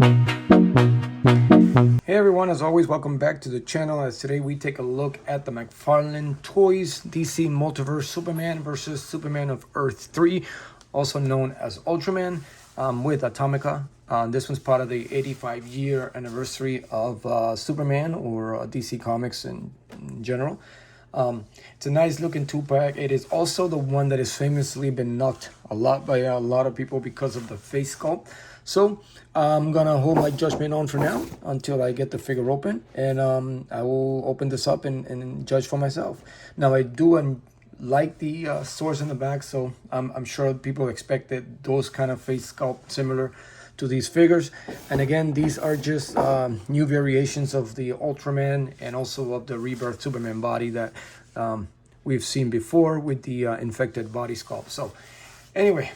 Hey everyone, as always, welcome back to the channel. As today we take a look at the Mcfarlane Toys DC Multiverse Superman versus Superman of Earth 3, also known as Ultraman, with Atomica. This one's part of the 85-year anniversary of Superman, or DC Comics in general. It's a nice looking 2-pack. It is also the one that has famously been knocked a lot by a lot of people because of the face sculpt. So I'm gonna hold my judgment on for now until I get the figure open, and I will open this up and judge for myself. Now I do like the stores in the back, so I'm sure people expected those kind of face sculpt similar to these figures. And again, these are just new variations of the Ultraman and also of the Rebirth Superman body that we've seen before with the infected body sculpt. So anyway,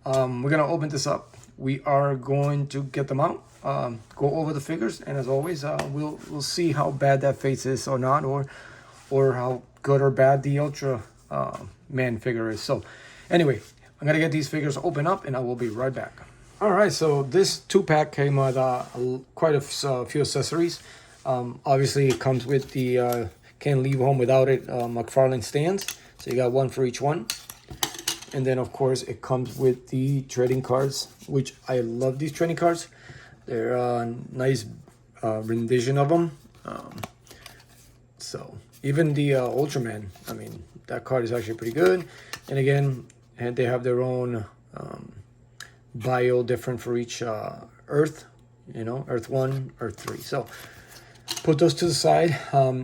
we're gonna open this up. We are going to get them out, go over the figures, and as always, we'll see how bad that face is or not, or how good or bad the Ultra Man figure is. So anyway, I'm gonna get these figures open up, and I will be right back. All right, so this 2-pack came with quite a few accessories. Obviously, it comes with the can't leave home without it Mcfarlane stands. So you got one for each one. And then, of course, it comes with the trading cards, which I love these trading cards. They're a nice rendition of them. So even the Ultraman, I mean, that card is actually pretty good. And again, and they have their own bio different for each Earth, you know, Earth 1, Earth 3. So put those to the side.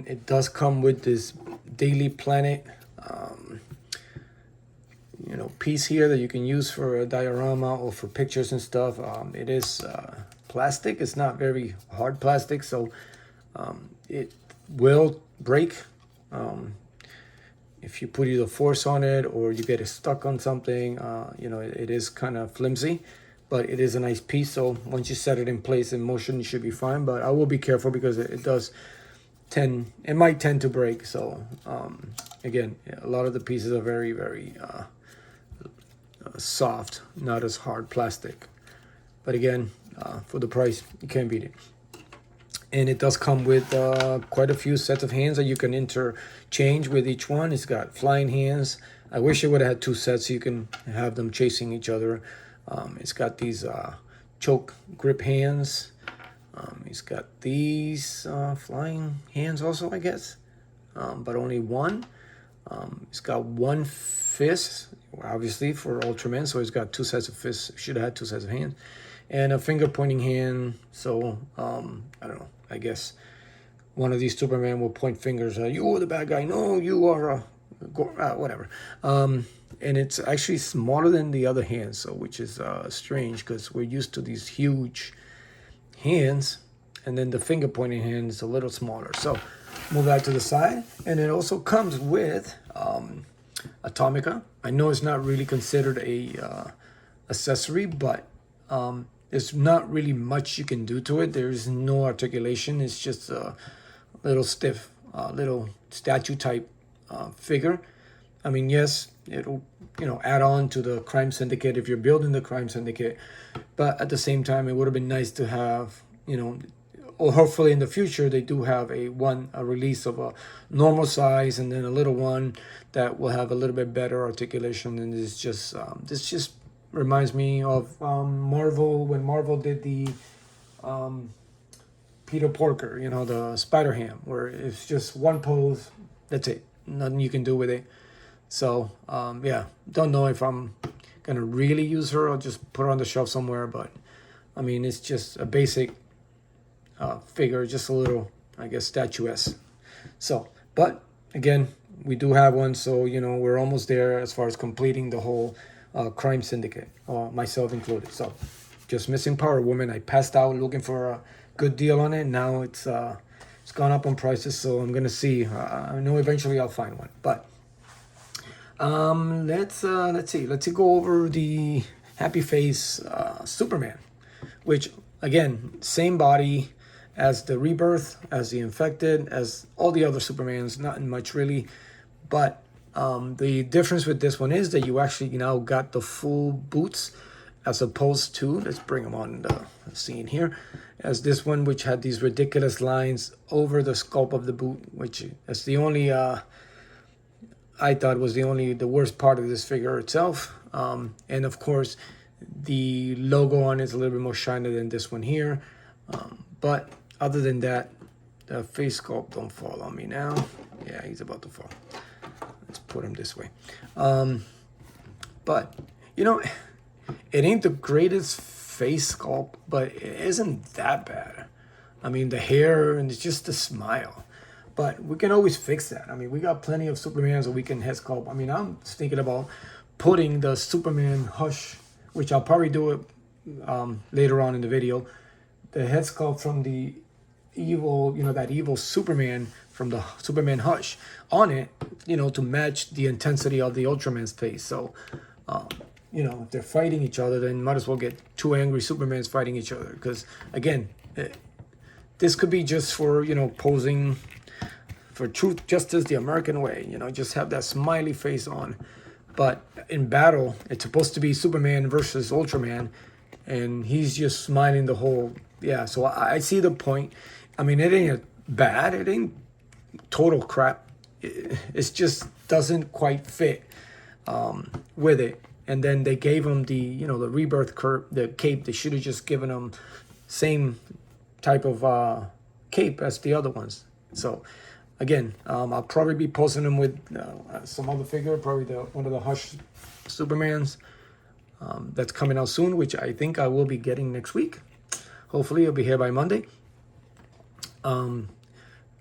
It does come with this Daily Planet piece here that you can use for a diorama or for pictures and stuff. It is plastic. It's not very hard plastic, so it will break if you put either force on it or you get it stuck on something. It is kind of flimsy, but it is a nice piece. So once you set it in place in motion, you should be fine. But I will be careful because it might tend to break. So again, a lot of the pieces are very, very soft, not as hard plastic. But again, for the price, you can't beat it. And it does come with quite a few sets of hands that you can interchange with each one. It's got flying hands. I wish it would have had 2 sets so you can have them chasing each other. It's got these choke grip hands. It's got these flying hands also, I guess, but only one. It's got one fist, obviously, for Ultraman, so he's got 2 sets of fists. Should have had 2 sets of hands. And a finger pointing hand, so I don't know, I guess one of these Superman will point fingers at you are the bad guy, no, you are whatever. And it's actually smaller than the other hands, so which is strange because we're used to these huge hands, and then the finger pointing hand is a little smaller. So move that to the side. And it also comes with Atomica. I know it's not really considered a accessory, but there's not really much you can do to it. There's no articulation. It's just a little stiff, little statue type figure. I mean, yes, it'll add on to the crime syndicate if you're building the crime syndicate, but at the same time, it would have been nice to have, or hopefully in the future they do have a release of a normal size and then a little one that will have a little bit better articulation. And this just reminds me of Marvel, when Marvel did the Peter Porker, the Spider-Ham, where it's just one pose, that's it, nothing you can do with it. So yeah, don't know if I'm gonna really use her or just put her on the shelf somewhere, but I mean, it's just a basic figure, just a little, I guess, statuesque. So, but again, we do have one, so we're almost there as far as completing the whole crime syndicate, myself included. So just missing Power Woman. I passed out looking for a good deal on it. Now it's gone up on prices, so I'm gonna see. I know eventually I'll find one, but let's go over the Happy Face Superman, which again, same body as the Rebirth, as the Infected, as all the other Supermans. Not much really, but the difference with this one is that you actually now got the full boots as opposed to, let's bring them on the scene here, as this one, which had these ridiculous lines over the sculpt of the boot, which is the only, I thought was the worst part of this figure itself. And of course, the logo on it is a little bit more shiny than this one here. But other than that, the face sculpt, don't fall on me now. Yeah, he's about to fall. Let's put him this way. But, you know, it ain't the greatest face sculpt, but it isn't that bad. I mean, the hair and it's just the smile. But we can always fix that. I mean, we got plenty of Supermans that we can head sculpt. I mean, I'm thinking about putting the Superman Hush, which I'll probably do it later on in the video, the head sculpt from the evil, you know, that evil Superman from the Superman Hush on it, you know, to match the intensity of the Ultraman's face. So, you know, if they're fighting each other, then might as well get two angry Supermans fighting each other. Because, again, this could be just for, you know, posing for truth, justice, the American way. You know, just have that smiley face on. But in battle, it's supposed to be Superman versus Ultraman, and he's just smiling the whole, yeah. So I see the point. I mean, it ain't bad. It ain't total crap. It just doesn't quite fit with it. And then they gave him the, you know, the rebirth the cape. They should have just given him same type of cape as the other ones. So again, I'll probably be posting them with some other figure, probably one of the Hush Supermans that's coming out soon, which I think I will be getting next week. Hopefully it'll be here by Monday.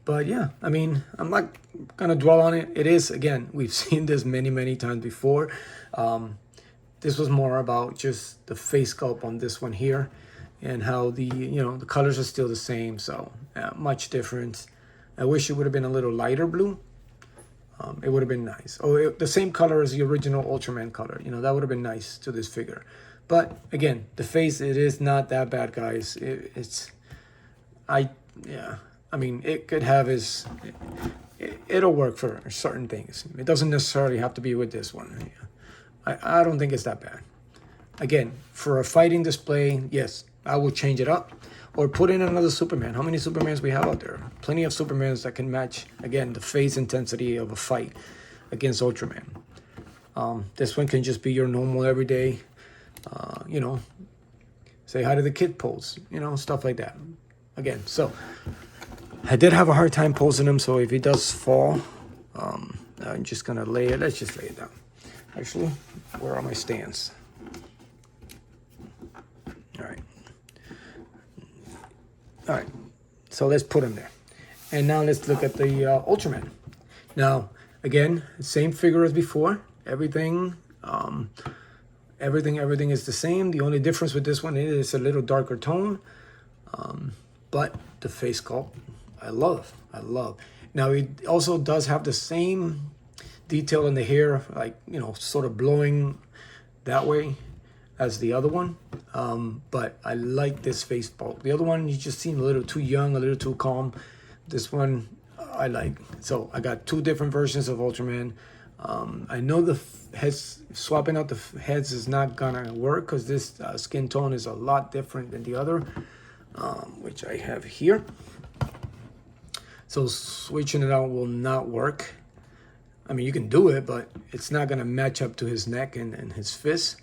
But yeah, I mean, I'm not going to dwell on it. It is, again, we've seen this many, many times before. This was more about just the face sculpt on this one here and how the, you know, the colors are still the same. So much difference. I wish it would have been a little lighter blue. It would have been nice. Oh, the same color as the original Ultraman color. You know, that would have been nice to this figure. But again, the face, it is not that bad, guys. I mean, it could have it'll work for certain things. It doesn't necessarily have to be with this one. I don't think it's that bad. Again, for a fighting display, yes, I will change it up. Or put in another Superman. How many Supermans we have out there? Plenty of Supermans that can match, again, the face intensity of a fight against Ultraman. This one can just be your normal everyday, you know, say hi to the kid pose, you know, stuff like that. Again, so I did have a hard time posing him, so if he does fall, I'm just going to let's just lay it down. Actually, where are my stands? All right, so let's put him there. And now let's look at the Ultraman. Now, again, same figure as before. Everything is the same. The only difference with this one is a little darker tone. But the face sculpt, I love. Now, it also does have the same detail in the hair, like, you know, sort of blowing that way as the other one. But I like this face sculpt. The other one, you just seem a little too young, a little too calm. This one, I like. So I got two different versions of Ultraman. I know the heads, swapping out the heads is not gonna work because this skin tone is a lot different than the other, which I have here. So switching it out will not work. I mean, you can do it, but it's not gonna match up to his neck and his fist.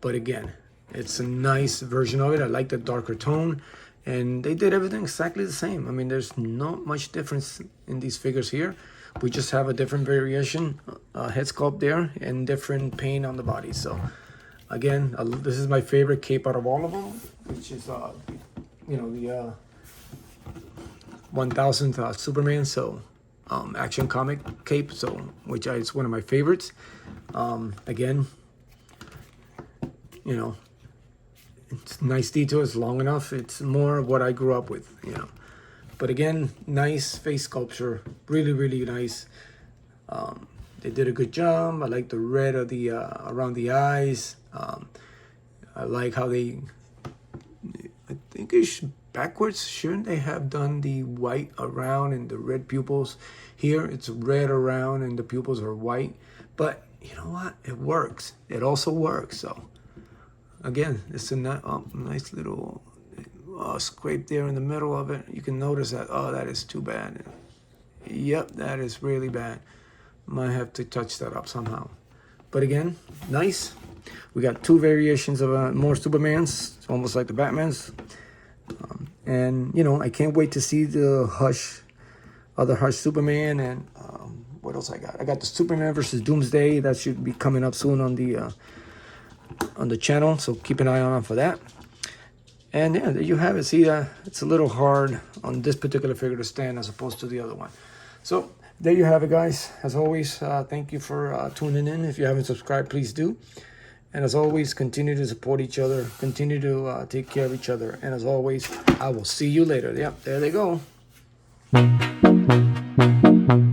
But again, it's a nice version of it. I like the darker tone. And they did everything exactly the same. I mean, there's not much difference in these figures here. We just have a different variation, head sculpt there, and different paint on the body. So, again, this is my favorite cape out of all of them, which is, you know, the 1000th Superman. So, Action Comic cape, so which is one of my favorites. Again, you know, it's nice detail. It's long enough. It's more of what I grew up with, you know. But again, nice face sculpture, really, really nice. They did a good job. I like the red of the around the eyes. I like how I think it's backwards. Shouldn't they have done the white around and the red pupils? Here it's red around and the pupils are white. But you know what? It works. It also works. So again, it's a nice little scrape there in the middle of it. You can notice that. Oh, that is too bad. Yep, that is really bad. Might have to touch that up somehow. But again, nice. We got two variations of more Supermans, almost like the Batmans. And, you know, I can't wait to see the other Hush Superman. And what else I got? I got the Superman versus Doomsday. That should be coming up soon on the channel. So keep an eye on for that. And yeah, there you have it. See, it's a little hard on this particular figure to stand as opposed to the other one. So there you have it, guys. As always, thank you for tuning in. If you haven't subscribed, please do. And as always, continue to support each other. Continue to take care of each other. And as always, I will see you later. Yep, there they go.